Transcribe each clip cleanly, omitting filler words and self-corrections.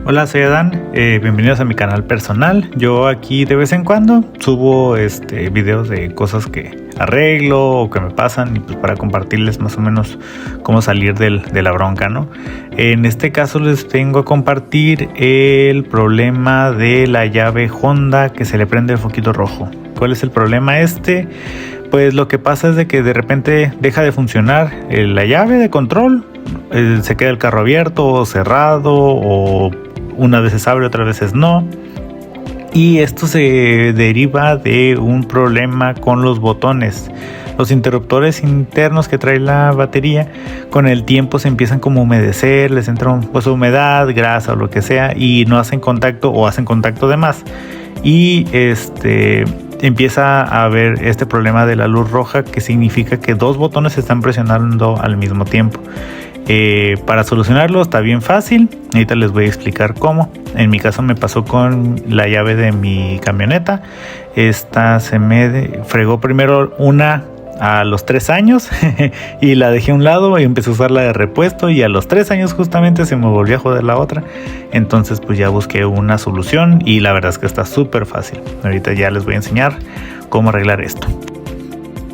Hola, soy Adán, bienvenidos a mi canal personal. Yo aquí de vez en cuando subo videos de cosas que arreglo o que me pasan y pues para compartirles más o menos cómo salir de la bronca, ¿no? En este caso les vengo a compartir el problema de la llave Honda que se le prende el foquito rojo. ¿Cuál es el problema Pues lo que pasa es de que de repente deja de funcionar la llave de control, se queda el carro abierto o cerrado, o unas veces abre, otras veces no. Y esto se deriva de un problema con los botones. Los interruptores internos que trae la batería, con el tiempo se empiezan como a humedecer, les entra humedad, grasa o lo que sea, y no hacen contacto o hacen contacto de más. Y empieza a haber este problema de la luz roja, que significa que dos botones se están presionando al mismo tiempo. Para solucionarlo está bien fácil, ahorita les voy a explicar cómo. En mi caso me pasó con la llave de mi camioneta. Esta se me fregó primero una a los 3 años y la dejé a un lado y empecé a usarla de repuesto, y a los 3 años justamente se me volvió a joder la otra. Entonces pues ya busqué una solución y la verdad es que está súper fácil. Ahorita ya les voy a enseñar cómo arreglar esto.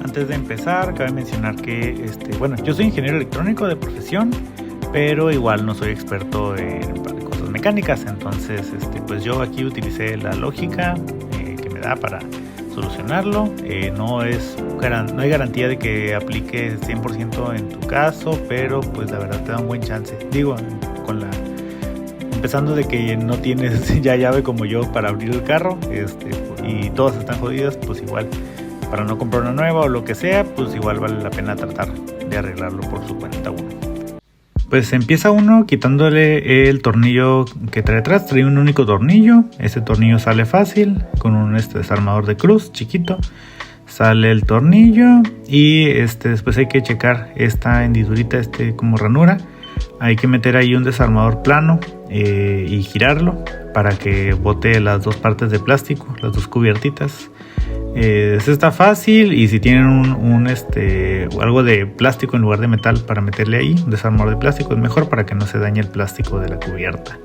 Antes de empezar, cabe mencionar que yo soy ingeniero electrónico de profesión, pero igual no soy experto en cosas mecánicas. Entonces pues yo aquí utilicé la lógica que me da para solucionarlo. No hay garantía de que aplique 100% en tu caso, pero pues la verdad te da un buen chance. Digo, empezando de que no tienes ya llave como yo para abrir el carro, y todas están jodidas, pues igual para no comprar una nueva o lo que sea, pues igual vale la pena tratar de arreglarlo por su cuenta uno. Pues empieza uno quitándole el tornillo que trae atrás. Trae un único tornillo. Ese tornillo sale fácil con un desarmador de cruz chiquito. Sale el tornillo y después hay que checar esta hendidurita, como ranura. Hay que meter ahí un desarmador plano y girarlo para que bote las dos partes de plástico, las dos cubiertitas. Esto está fácil, y si tienen algo de plástico en lugar de metal para meterle ahí, un desarmador de plástico, es mejor para que no se dañe el plástico de la cubierta.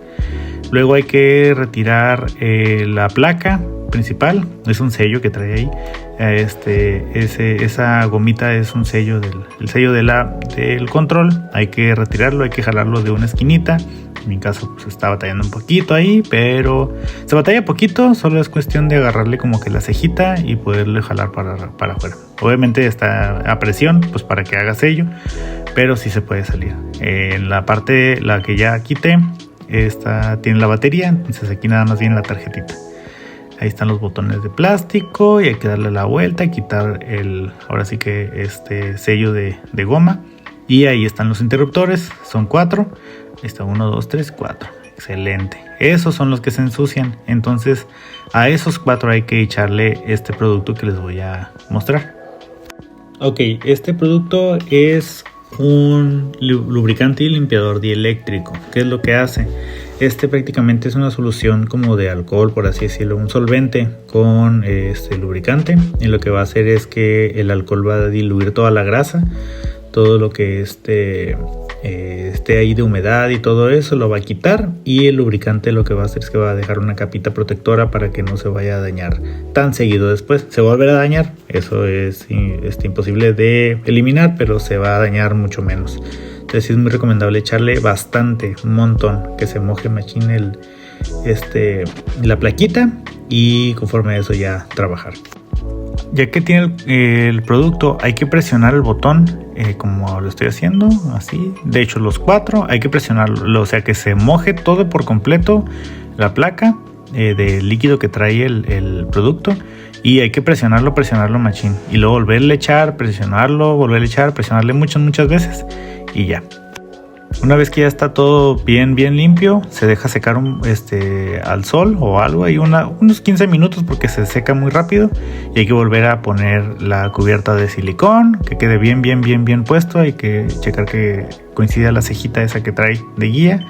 Luego hay que retirar la placa principal, es un sello que trae ahí. Esa gomita es un sello el sello del control. Hay que retirarlo, hay que jalarlo de una esquinita. En mi caso pues está batallando un poquito ahí, pero se batalla poquito, solo es cuestión de agarrarle como que la cejita y poderle jalar para afuera. Obviamente está a presión pues para que haga sello, pero sí se puede salir. En la parte, la que ya quité, esta tiene la batería, entonces aquí nada más viene la tarjetita. Ahí están los botones de plástico y hay que darle la vuelta y quitar ahora sí que sello de goma. Y ahí están los interruptores, son 4. Ahí está 1, 2, 3, 4. Excelente. Esos son los que se ensucian. Entonces a esos 4 hay que echarle este producto que les voy a mostrar. Ok, este producto es un lubricante y limpiador dieléctrico. ¿Qué es lo que hace? Prácticamente es una solución como de alcohol, por así decirlo, un solvente con lubricante, y lo que va a hacer es que el alcohol va a diluir toda la grasa, todo lo que esté ahí de humedad y todo eso lo va a quitar, y el lubricante lo que va a hacer es que va a dejar una capita protectora para que no se vaya a dañar tan seguido. Después se va a volver a dañar, eso es imposible de eliminar, pero se va a dañar mucho menos. Entonces es muy recomendable echarle bastante, un montón, que se moje machín la plaquita, y conforme a eso ya trabajar. Ya que tiene el producto, hay que presionar el botón como lo estoy haciendo, así. De hecho los 4 hay que presionarlo, o sea que se moje todo por completo la placa del líquido que trae el producto, y hay que presionarlo machín, y luego volverle a echar, presionarlo, volverle a echar, presionarle muchas veces, y ya. Una vez que ya está todo bien limpio, se deja secar al sol o algo, hay unos 15 minutos porque se seca muy rápido, y hay que volver a poner la cubierta de silicón, que quede bien puesto. Hay que checar que coincida la cejita esa que trae de guía.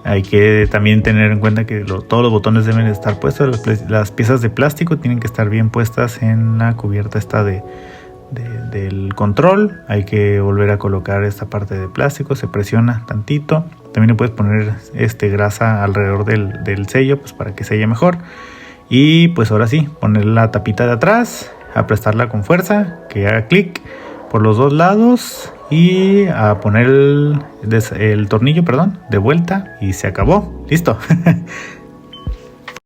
Hay que también tener en cuenta que todos los botones deben estar puestos, las piezas de plástico tienen que estar bien puestas en la cubierta esta del control. Hay que volver a colocar esta parte de plástico, se presiona tantito. También le puedes poner grasa alrededor del sello, pues para que selle mejor. Y pues ahora sí, poner la tapita de atrás, aplastarla con fuerza, que haga clic por los dos lados y a poner el tornillo, de vuelta, y se acabó. Listo.